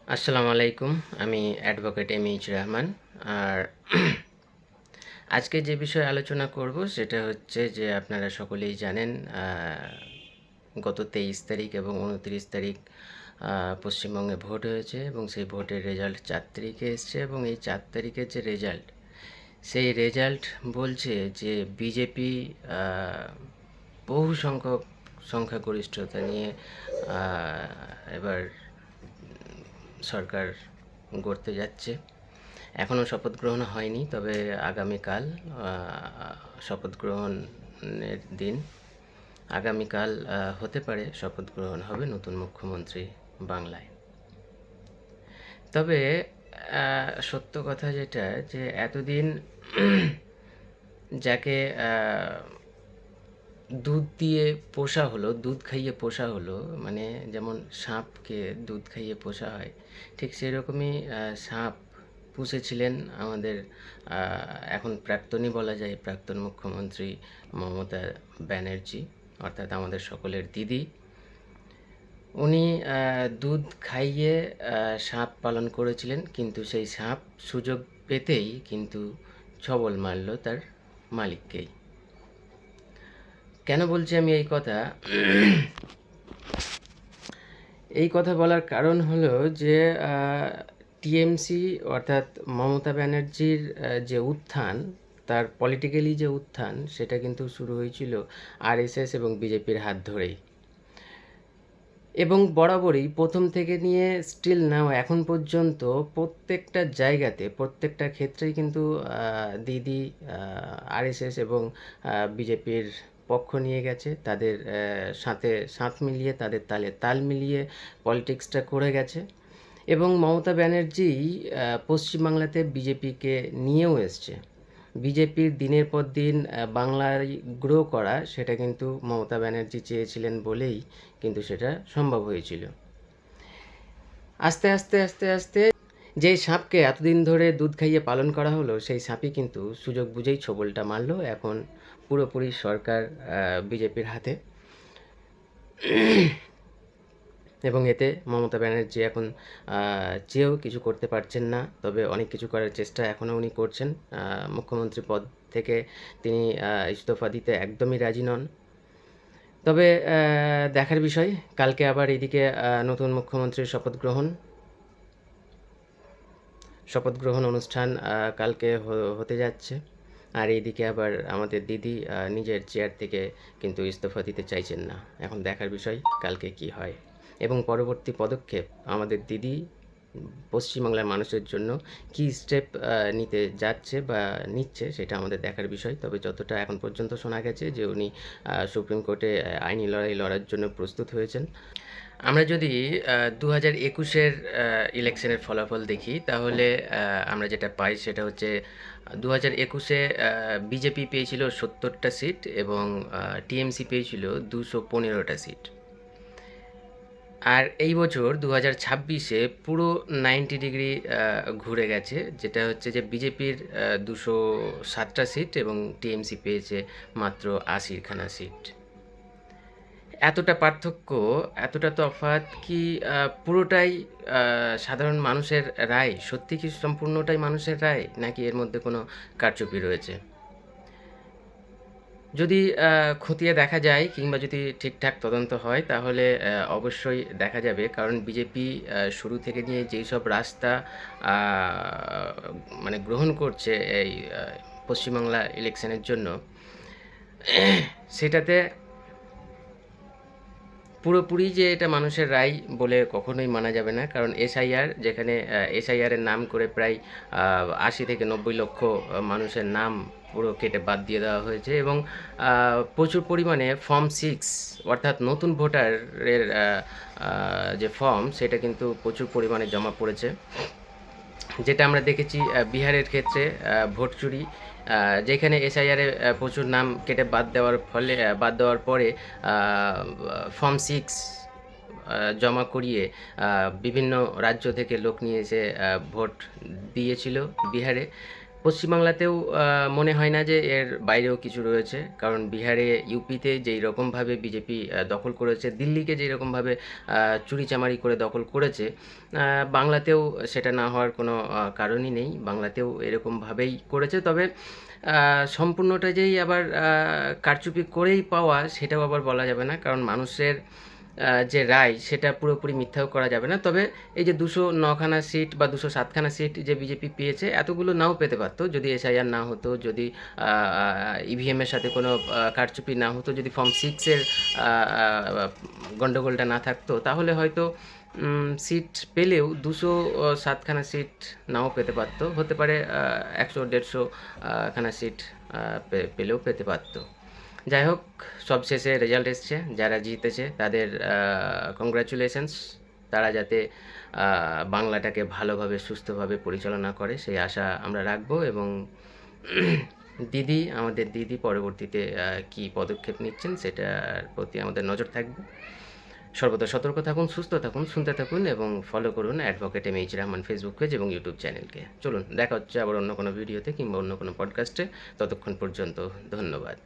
আসসালামু আলাইকুম। আমি অ্যাডভোকেট এম.এইচ রহমান। আর আজকে যে বিষয়ে আলোচনা করব সেটা হচ্ছে যে আপনারা সকলেই জানেন গত 23 তারিখ এবং 29 তারিখ পশ্চিমবঙ্গে ভোট হয়েছে এবং সেই ভোটের রেজাল্ট 4 তারিখে এসছে এবং এই 4 তারিখের যে রেজাল্ট সেই রেজাল্ট বলছে যে বিজেপি বহু সংখ্যাগরিষ্ঠতা নিয়ে এবার সরকার গড়তে যাচ্ছে। এখনও শপথ গ্রহণ হয়নি, তবে আগামীকাল শপথ গ্রহণের দিন। আগামীকাল হতে পারে শপথ গ্রহণ হবে নতুন মুখ্যমন্ত্রী বাংলায়। তবে সত্য কথা যেটা, যে এতদিন যাকে দুধ দিয়ে পোষা হলো, দুধ খাইয়ে পোষা হলো, মানে যেমন সাপকে দুধ খাইয়ে পোষা হয়, ঠিক সেরকমই সাপ পুষেছিলেন আমাদের এখন প্রাক্তনই বলা যায়, প্রাক্তন মুখ্যমন্ত্রী মমতা ব্যানার্জি, অর্থাৎ আমাদের সকলের দিদি। উনি দুধ খাইয়ে সাপ পালন করেছিলেন, কিন্তু সেই সাপ সুযোগ পেতেই কিন্তু ছবল মারল তার মালিককেই। কেন বলছি আমি এই কথা? এই কথা বলার কারণ হলো যে টিএমসি অর্থাৎ মমতা ব্যানার্জির যে উত্থান, তার পলিটিক্যালি যে উত্থান, সেটা কিন্তু শুরু হয়েছিল আরএসএস এবং বিজেপির হাত ধরেই, এবং বরাবরই প্রথম থেকে নিয়ে স্টিল নাও এখন পর্যন্ত প্রত্যেকটা জায়গাতে, প্রত্যেকটা ক্ষেত্রেই কিন্তু দিদি আরএসএস এবং বিজেপির পক্ষ নিয়ে গেছে, তাদের সাথে সাথ মিলিয়ে, তাদের তালে তাল মিলিয়ে পলিটিক্সটা করে গেছে। এবং মমতা ব্যানার্জি পশ্চিমবাংলাতে বিজেপিকে নিয়েও এসছে। বিজেপির দিনের পর দিন বাংলায় গ্রো করা, সেটা কিন্তু মমতা ব্যানার্জি চেয়েছিলেন বলেই কিন্তু সেটা সম্ভব হয়েছিল। আস্তে আস্তে আস্তে আস্তে যেই সাপকে এতদিন ধরে দুধ খাইয়ে পালন করা হলো, সেই সাপই কিন্তু সুযোগ বুঝেই ছোবলটা মারলো। এখন পুরোপুরি সরকার বিজেপির হাতে, এবং এতে মমতা ব্যানার্জি এখন চেয়েও কিছু করতে পারছেন না। তবে অনেক কিছু করার চেষ্টা এখনও উনি করছেন। মুখ্যমন্ত্রী পদ থেকে তিনি ইস্তফা দিতে একদমই রাজি নন। তবে দেখার বিষয়, কালকে আবার এদিকে নতুন মুখ্যমন্ত্রীর শপথ গ্রহণ অনুষ্ঠান কালকে হতে যাচ্ছে। আর এইদিকে আবার আমাদের দিদি নিজের চেয়ার থেকে কিন্তু ইস্তফা দিতে চাইছেন না। এখন দেখার বিষয় কালকে কি হয়, এবং পরবর্তী পদক্ষেপ আমাদের দিদি পশ্চিমবাংলার মানুষের জন্য কী স্টেপ নিতে যাচ্ছে বা নিচ্ছে, সেটা আমাদের দেখার বিষয়। তবে যতটা এখন পর্যন্ত শোনা গেছে যে উনি সুপ্রিম কোর্টে আইনি লড়াই লড়ার জন্য প্রস্তুত হয়েছেন। আমরা যদি 2021-এর ইলেকশনের ফলাফল দেখি, তাহলে আমরা যেটা পাই সেটা হচ্ছে 2021-এ বিজেপি পেয়েছিল 70টা সিট এবং টিএমসি পেয়েছিল 215টা সিট। আর এই বছর 2026-এ পুরো 90 ডিগ্রি ঘুরে গেছে, যেটা হচ্ছে যে বিজেপির 207টা সিট এবং টিএমসি পেয়েছে মাত্র 80খানা সিট। এতটা পার্থক্য, এতটা তফাৎ কি পুরোটাই সাধারণ মানুষের রায়? সত্যি কি সম্পূর্ণটাই মানুষের রায়, নাকি এর মধ্যে কোনো কারচুপি রয়েছে? যদি খতিয়ে দেখা যায়, কিংবা যদি ঠিকঠাক তদন্ত হয়, তাহলে অবশ্যই দেখা যাবে। কারণ বিজেপি শুরু থেকে নিয়ে যেই সব রাস্তা মানে গ্রহণ করছে এই পশ্চিমবাংলা ইলেকশনের জন্য, সেটাতে পুরোপুরি যে এটা মানুষের রায় বলে কখনোই মানা যাবে না। কারণ এসআইআর, যেখানে এসআইআরের নাম করে প্রায় 80 থেকে 90 লক্ষ মানুষের নাম পুরো কেটে বাদ দিয়ে দেওয়া হয়েছে, এবং প্রচুর পরিমাণে ফর্ম 6, অর্থাৎ নতুন ভোটারের যে ফর্ম, সেটা কিন্তু প্রচুর পরিমাণে জমা পড়েছে। যেটা আমরা দেখেছি বিহারের ক্ষেত্রে ভোট চুরি, যেখানে এসআইআরে প্রচুর নাম কেটে বাদ দেওয়ার পরে ফর্ম 6 জমা করিয়ে বিভিন্ন রাজ্য থেকে লোক নিয়ে এসে ভোট দিয়েছিল বিহারে। পশ্চিমবাংলাতেও মনে হয় না যে এর বাইরেও কিছু রয়েছে, কারণ বিহারে, ইউপিতে যেই রকমভাবে বিজেপি দখল করেছে, দিল্লিকে যেই রকমভাবে চুরিচামারি করে দখল করেছে, বাংলাতেও সেটা না হওয়ার কোনো কারণই নেই। বাংলাতেও এরকমভাবেই করেছে। তবে সম্পূর্ণটা যেই আবার কারচুপি করেই পাওয়া, সেটাও আবার বলা যাবে না, কারণ মানুষের যে রায় সেটা পুরোপুরি মিথ্যাও করা যাবে না। তবে এই যে 209খানা সিট বা 207খানা সিট যে বিজেপি পেয়েছে, এতগুলো নাও পেতে পারতো যদি এসআইআর না হতো, যদি ইভিএমের সাথে কোনো কারচুপি না হতো, যদি ফর্ম 6-এর গণ্ডগোলটা না থাকতো, তাহলে হয়তো সিট পেলেও 207খানা সিট নাও পেতে পারতো, হতে পারে 100-150 খানা সিট পেলেও পেতে পারতো। যাই হোক, সবশেষে রেজাল্ট এসছে, যারা জিতেছে তাদের কংগ্রাচুলেশনস। তারা যাতে বাংলাটাকে ভালোভাবে সুস্থভাবে পরিচালনা করে সেই আশা আমরা রাখবো, এবং আমাদের দিদি পরবর্তীতে কী পদক্ষেপ নিচ্ছেন সেটার প্রতি আমাদের নজর থাকবে। সর্বদা সতর্ক থাকুন, সুস্থ থাকুন, শুনতে থাকুন এবং ফলো করুন advocate M H Rahman Facebook page এবং ইউটিউব চ্যানেলকে। চলুন, দেখা হচ্ছে আবার অন্য কোনো ভিডিওতে কিংবা অন্য কোনো পডকাস্টে। ততক্ষণ পর্যন্ত ধন্যবাদ।